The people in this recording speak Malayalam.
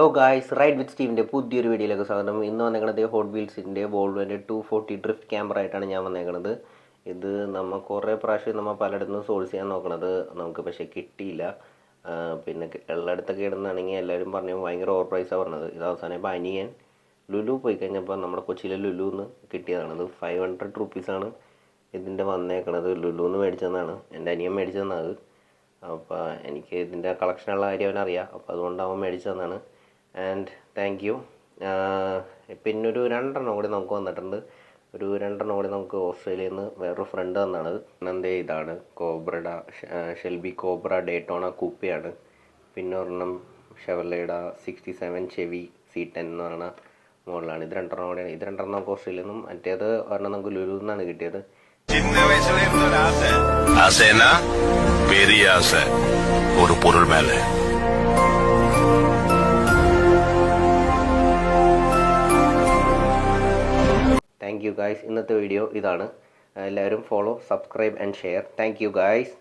ഹലോ ഗായ്സ്, റൈഡ് വിത്ത് സ്റ്റീവിൻ്റെ പുതിയൊരു വീഡിയോയിലേക്ക് സ്വാഗതം. ഇന്ന് വന്നേക്കണത് ഹോട്ട് വീൽസിൻ്റെ വോൾവോൻ്റെ 240 ഡ്രിഫ്റ്റ് ക്യാമറ ആയിട്ടാണ് ഞാൻ വന്നേക്കണത്. ഇത് നമ്മൾ കുറേ പ്രാവശ്യം നമ്മൾ പലയിടത്തുനിന്ന് സോഴ്സ് ചെയ്യാൻ നോക്കണത്, നമുക്ക് പക്ഷേ കിട്ടിയില്ല. പിന്നെ എല്ലായിടത്തൊക്കെ ഇടുന്നാണെങ്കിൽ എല്ലാവരും പറഞ്ഞു ഭയങ്കര ഓവർ പ്രൈസാണ് പറഞ്ഞത്. ഇത് അവസാനം ഇപ്പോൾ അനിയൻ ലുലു പോയി കഴിഞ്ഞപ്പോൾ നമ്മുടെ കൊച്ചിയിലെ ലുലുന്ന് കിട്ടിയതാണ്. ഇത് 500 റുപ്പീസാണ് ഇതിൻ്റെ വന്നേക്കണത്. ലുലുന്ന് മേടിച്ചതെന്നാണ്, എൻ്റെ അനിയൻ മേടിച്ചതെന്നാണ്. അപ്പോൾ എനിക്ക് ഇതിൻ്റെ കളക്ഷനുള്ള കാര്യം അവനറിയാം, അപ്പോൾ അതുകൊണ്ട് അവൻ മേടിച്ചതെന്നാണ്. And thank you. പിന്നൊരു 2 കൂടി നമുക്ക് വന്നിട്ടുണ്ട്. ഒരു 2 കൂടി നമുക്ക് ഓസ്ട്രേലിയയിൽ നിന്ന് വേറൊരു ഫ്രണ്ട് തന്നാണ്. എന്തേ ഇതാണ് കോബ്രയുടെ ഷെൽബി കോബ്ര ഡേറ്റോണ കൂപ്പയാണ്. പിന്നെ ഒരെണ്ണം ഷെവർലയുടെ 67 ചെവി C10 എന്ന് പറയുന്ന മോഡലാണ്. ഇത് 2 കൂടിയാണ്. ഇത് 2 നമുക്ക് ഓസ്ട്രേലിയയിൽ നിന്നും, മറ്റേത് ഒരെണ്ണം നമുക്ക് ലുലു നിന്നാണ് കിട്ടിയത്. ഒരു പൊരുൾ മേലെ താങ്ക് യു ഗായ്സ്. ഇന്നത്തെ വീഡിയോ ഇതാണ്. എല്ലാവരും follow, subscribe and share. Thank you guys.